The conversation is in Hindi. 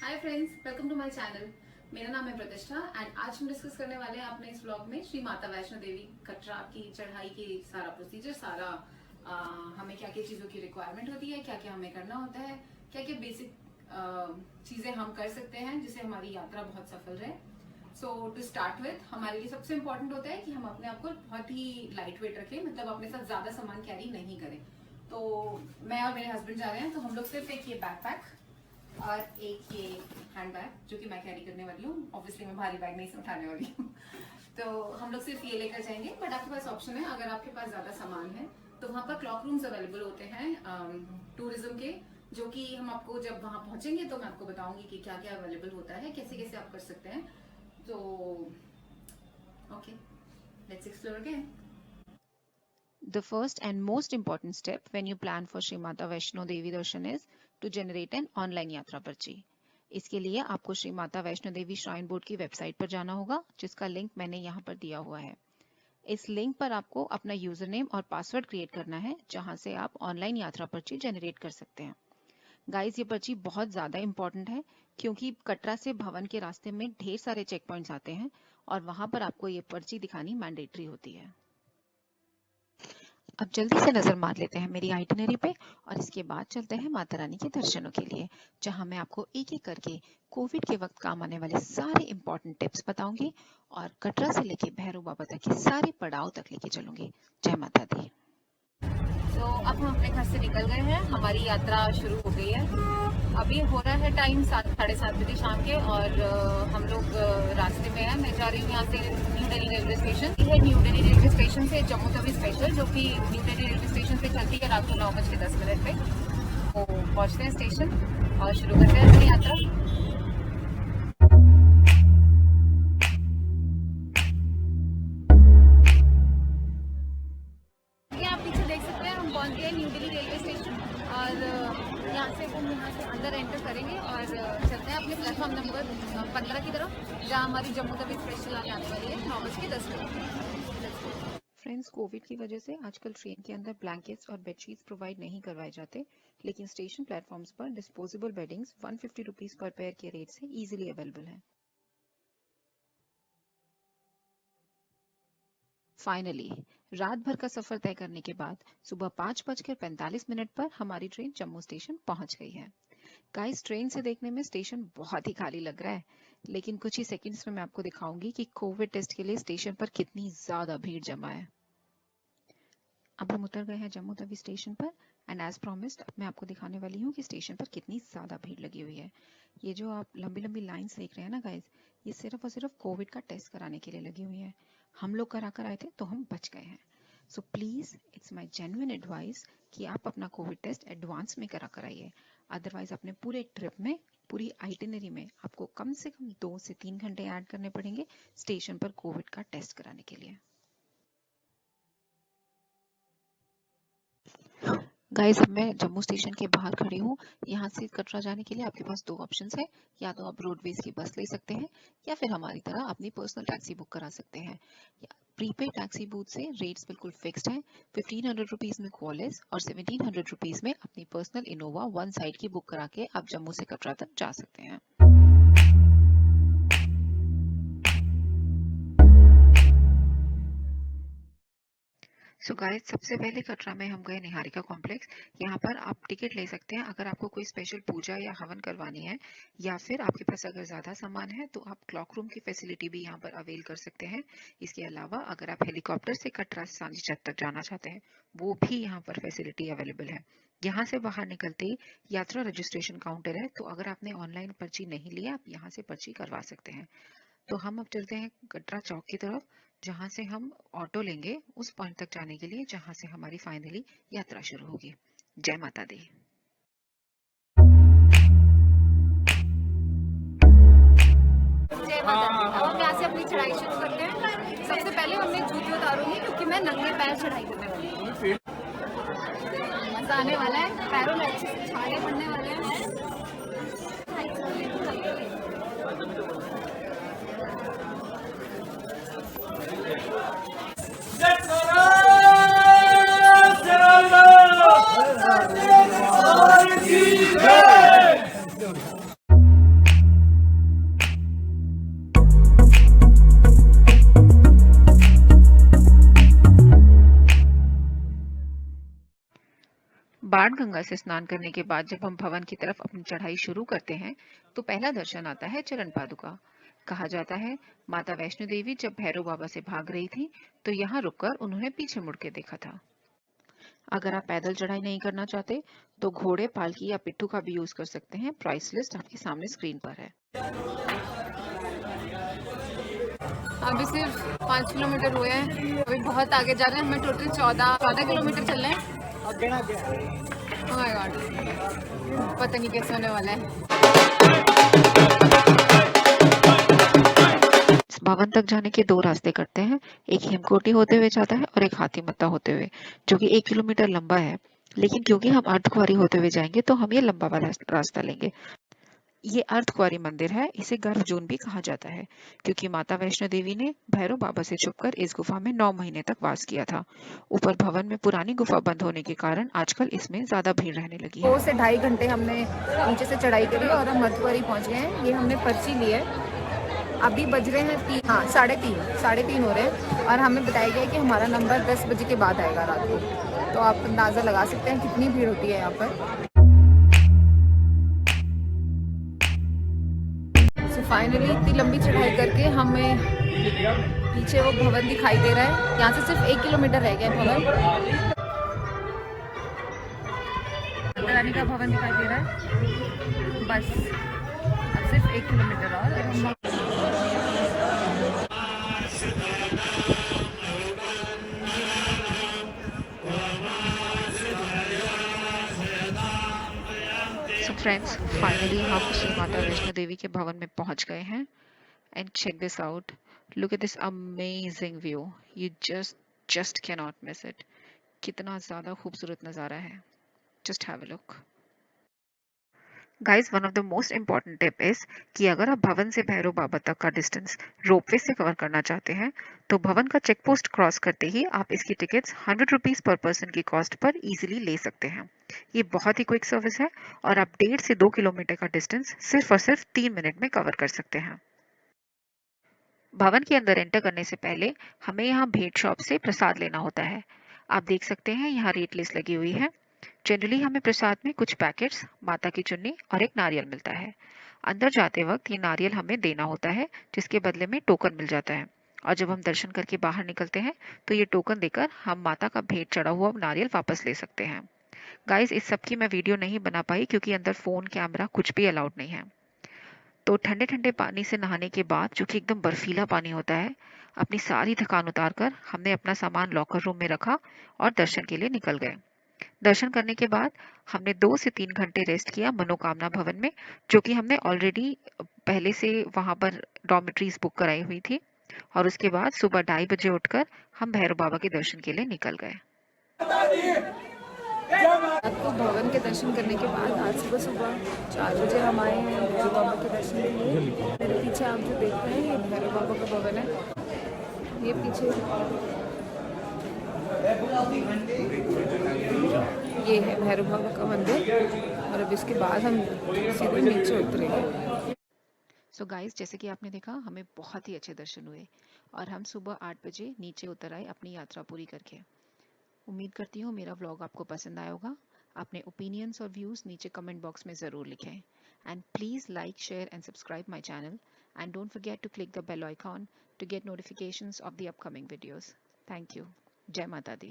Hi friends, welcome to my channel. मेरा नाम है प्रतिष्ठा एंड आज हम डिस्कस करने वाले हैं अपने इस ब्लॉग में श्री माता वैष्णो देवी कटरा की चढ़ाई की सारा प्रोसीजर, सारा हमें क्या क्या चीज़ों की रिक्वायरमेंट होती है, क्या क्या हमें करना होता है, क्या क्या बेसिक चीज़ें हम कर सकते हैं जिससे हमारी यात्रा बहुत सफल रहे। सो टू स्टार्ट विथ, हमारे लिए सबसे इम्पोर्टेंट होता है कि हम अपने आप को बहुत ही लाइट वेट रखें, मतलब अपने साथ ज़्यादा सामान कैरी नहीं करें। तो मैं और मेरे हस्बैंड जा रहे हैं, तो हम लोग सिर्फ एक ये बैकपैक और एक ये हैंड बैग जो कि मैं कैरी करने वाली हूँ। ऑब्वियसली मैं भारी बैग नहीं उठाने वाली हूँ तो हम लोग सिर्फ ये लेकर जाएंगे, बट आपके पास ऑप्शन है, अगर आपके पास ज़्यादा सामान है तो वहाँ पर क्लॉक रूम्स अवेलेबल होते हैं टूरिज्म के, जो कि हम आपको जब वहाँ पहुँचेंगे तो मैं आपको बताऊंगी कि क्या क्या अवेलेबल होता है, कैसे कैसे आप कर सकते हैं। तो okay, let's explore again. The first and most important step when you plan for Shri Mata Vaishno Devi Darshan is to generate an online यात्रा पर्ची। इसके लिए आपको श्री माता वैष्णो देवी श्राइन बोर्ड की वेबसाइट पर जाना होगा, जिसका लिंक मैंने यहाँ पर दिया हुआ है। इस लिंक पर आपको अपना यूजर नेम और पासवर्ड क्रिएट करना है, जहाँ से आप ऑनलाइन यात्रा पर्ची जनरेट कर सकते हैं। गाइस, ये पर्ची बहुत ज़्यादा इंपॉर्टेंट है क्योंकि कटरा से भवन के रास्ते में ढेर सारे चेक पॉइंट्स आते हैं और वहाँ पर आपको ये पर्ची दिखानी मैंडेटरी होती है। अब जल्दी से नजर मार लेते हैं मेरी आइटिनरी पे और इसके बाद चलते हैं माता रानी के दर्शनों के लिए, जहां मैं आपको एक एक करके कोविड के वक्त काम आने वाले सारे इंपॉर्टेंट टिप्स बताऊंगी और कटरा से लेके भैरव बाबा तक के सारे पड़ाव तक लेके चलूंगी। जय माता दी। तो अब हम अपने घर से निकल गए हैं, हमारी यात्रा शुरू हो गई है। अभी हो रहा है टाइम 7-7:30 बजे शाम के और हम लोग रास्ते में हैं। मैं जा रही हूँ यहाँ से न्यू दिल्ली रेलवे स्टेशन। ये है न्यू दिल्ली रेलवे स्टेशन से जम्मू तवी स्पेशल, जो कि न्यू दिल्ली रेलवे स्टेशन से चलती है रात को 9:10 पे। तो पहुँचते हैं स्टेशन और शुरू करते हैं अपनी यात्रा। न्यू दिल्ली रेलवे स्टेशन और यहाँ से हम यहाँ से अंदर एंटर करेंगे और चलते हैं अपने प्लेटफॉर्म नंबर 15 की तरफ, जहाँ हमारी जम्मू तवी स्पेशल आने वाली है 9:10 बजे। फ्रेंड्स, कोविड की वजह से आजकल ट्रेन के अंदर ब्लैंकेट्स और बेडशीट्स प्रोवाइड नहीं करवाए जाते, लेकिन स्टेशन प्लेटफॉर्म्स पर disposable weddings 150 rupees per pair के रेट से इजीली अवेलेबल हैं। फाइनली रात भर का सफर तय करने के बाद सुबह 5:45 पर हमारी ट्रेन जम्मू स्टेशन पहुंच गई है। गाइस, ट्रेन से देखने में स्टेशन बहुत ही खाली लग रहा है, लेकिन कुछ ही सेकंड्स में मैं आपको दिखाऊंगी कि कोविड टेस्ट के लिए स्टेशन पर कितनी ज्यादा भीड़ जमा है। अब हम उतर गए हैं जम्मू तवी स्टेशन पर एंड एज प्रॉमिस्ड अब मैं आपको दिखाने वाली हूँ कि स्टेशन पर कितनी ज्यादा भीड़ लगी हुई है। ये जो आप लंबी लंबी लाइंस देख रहे हैं ना गाइस, ये सिर्फ और सिर्फ कोविड का टेस्ट कराने के लिए लगी हुई है। हम लोग करा कर आए थे तो हम बच गए हैं। So please, it's my genuine advice कि आप अपना कोविड टेस्ट एडवांस में करा कर आइए। अदरवाइज अपने पूरे ट्रिप में, पूरी आइटिनरी में आपको कम से कम 2 से 3 घंटे ऐड करने पड़ेंगे स्टेशन पर कोविड का टेस्ट कराने के लिए। गाइस, अब मैं जम्मू स्टेशन के बाहर खड़ी हूँ। यहाँ से कटरा जाने के लिए आपके पास 2 ऑप्शंस है, या तो आप रोडवेज की बस ले सकते हैं या फिर हमारी तरह अपनी पर्सनल टैक्सी बुक करा सकते हैं। प्रीपेड टैक्सी बूथ से रेट्स बिल्कुल फिक्स्ड हैं। 1500 रुपीज में क्वालिस और 1700 रुपीज में अपनी पर्सनल इनोवा वन साइड की बुक करा के आप जम्मू से कटरा तक जा सकते हैं। सो गाइस, सबसे पहले कटरा में हम गए निहारिका कॉम्प्लेक्स। यहाँ पर आप टिकट ले सकते हैं अगर आपको कोई स्पेशल पूजा या हवन करवानी है, या फिर आपके पास अगर ज़्यादा सामान है तो आप क्लॉक रूम की फैसिलिटी भी यहाँ पर अवेल कर सकते हैं। इसके अलावा अगर आप हेलीकॉप्टर से कटरा सांझी छत तक जाना चाहते हैं, वो भी यहाँ पर फैसिलिटी अवेलेबल है। यहाँ से बाहर निकलते ही यात्रा रजिस्ट्रेशन काउंटर है, तो अगर आपने ऑनलाइन पर्ची नहीं लिया, आप यहाँ से पर्ची करवा सकते हैं। तो हम अब चलते हैं कटरा चौक की तरफ, जहां से हम ऑटो लेंगे उस पॉइंट तक जाने के लिए जहां से हमारी फाइनली यात्रा शुरू होगी। जय माता दी। जय माता दी। अब हम यहाँ से अपनी चढ़ाई शुरू करते हैं। सबसे पहले हमने जूते उतारूंगी क्योंकि मैं नंगे पैर चढ़ाई करने वाली हूँ। मजा आने वाला है, पैरों में अच्छे से छाले पड़ने वाले हैं। बाण गंगा से स्नान करने के बाद जब हम भवन की तरफ अपनी चढ़ाई शुरू करते हैं तो पहला दर्शन आता है चरण पादुका। कहा जाता है माता वैष्णो देवी जब भैरव बाबा से भाग रही थी तो यहाँ रुककर उन्होंने पीछे मुड़ के देखा था। अगर आप पैदल चढ़ाई नहीं करना चाहते तो घोड़े, पालकी या पिट्ठू का भी यूज कर सकते हैं। प्राइस लिस्ट आपके सामने स्क्रीन पर है। अभी सिर्फ 5 किलोमीटर हुए हैं, अभी बहुत आगे जा रहे हैं। हमें टोटल 14 किलोमीटर चल रहे हैं। ओह माय गॉड, पता नहीं कैसे होने वाला है। इस भवन तक जाने के दो रास्ते कटते हैं, एक हिमकोटी होते हुए जाता है और एक हाथीमत्ता होते हुए, जो कि 1 किलोमीटर लंबा है। लेकिन क्योंकि हम अर्धकुंवारी होते हुए जाएंगे तो हम ये लंबा वाला रास्ता लेंगे। ये अर्धकुंवारी मंदिर है, इसे गर्भजून भी कहा जाता है क्योंकि माता वैष्णो देवी ने भैरव बाबा से छुपकर इस गुफा में 9 महीने तक वास किया था। ऊपर भवन में पुरानी गुफा बंद होने के कारण आजकल इसमें ज्यादा भीड़ रहने लगी है। 2 से 2.5 घंटे हमने नीचे से चढ़ाई करी और हम मधुबरी पहुंच गए हैं। ये हमने पर्ची ली है। अभी बज रहे हैं 3, हाँ 3:30 हो रहे हैं और हमें बताया गया है कि हमारा नंबर 10 बजे के बाद आएगा रात को। तो आप अंदाज़ा लगा सकते हैं कितनी भीड़ होती है यहाँ पर। सो फाइनली इतनी लंबी चढ़ाई करके हमें पीछे वो भवन दिखाई दे रहा है। यहाँ से सिर्फ 1 किलोमीटर रह गया भवन। माता रानी का भवन दिखाई दे रहा है। बस अब सिर्फ 1 किलोमीटर और हम So friends, finally हम श्री माता वैष्णो देवी के भवन में पहुंच गए हैं। And check this out. Look at this amazing view. You just cannot miss it. कितना ज्यादा खूबसूरत नजारा है। Just have a look. Guys, one of the most important tip is कि अगर आप भवन से भैरव बाबा तक का डिस्टेंस रोपवे से कवर करना चाहते हैं तो भवन का चेक पोस्ट क्रॉस करते ही आप इसकी टिकट्स 100 रुपीज पर पर्सन की कॉस्ट पर इजीली ले सकते हैं। ये बहुत ही क्विक सर्विस है और आप 1.5 से 2 किलोमीटर का डिस्टेंस सिर्फ और सिर्फ 3 मिनट में कवर कर सकते हैं। भवन के अंदर एंटर करने से पहले हमें यहाँ भेंट शॉप से प्रसाद लेना होता है। आप देख सकते हैं यहाँ रेट लिस्ट लगी हुई है। जनरली हमें प्रसाद में कुछ पैकेट्स, माता की चुन्नी और एक नारियल मिलता है। अंदर जाते वक्त ये नारियल हमें देना होता है जिसके बदले में टोकन मिल जाता है और जब हम दर्शन करके बाहर निकलते हैं तो ये टोकन देकर हम माता का भेंट चढ़ा हुआ नारियल वापस ले सकते हैं। गाइस, इस सब की मैं वीडियो नहीं बना पाई क्योंकि अंदर फोन, कैमरा कुछ भी अलाउड नहीं है। तो ठंडे ठंडे पानी से नहाने के बाद, जो कि एकदम बर्फीला पानी होता है, अपनी सारी थकान उतार कर हमने अपना सामान लॉकर रूम में रखा और दर्शन के लिए निकल गए। दर्शन करने के बाद हमने 2 से 3 घंटे रेस्ट किया मनोकामना भवन में, जो कि हमने ऑलरेडी पहले से वहां पर डॉर्मेट्रीज बुक कराई हुई थी। और उसके बाद सुबह 2:30 बजे उठकर हम भैरव बाबा के दर्शन के लिए निकल गए। आपको भवन के दर्शन करने के बाद आज सुबह 4 बजे हम आए हैं भैरव बाबा के दर्शन के लिए। मेरे पीछे आप जो देख रहे हैं ये भैरव बाबा का भवन है। ये पीछे ये है भैरव बाबा का मंदिर और अब इसके बाद हम सीधे नीचे उतरेंगे। सो गाइस, जैसे कि आपने देखा हमें बहुत ही अच्छे दर्शन हुए और हम सुबह 8 बजे नीचे उतर आए अपनी यात्रा पूरी करके। उम्मीद करती हूँ मेरा व्लॉग आपको पसंद आया होगा। अपने ओपिनियंस और व्यूज नीचे कमेंट बॉक्स में ज़रूर लिखें and please like, share and subscribe my channel and don't forget to click the bell icon to get notifications of the upcoming videos. Thank you. Jai Mata Di.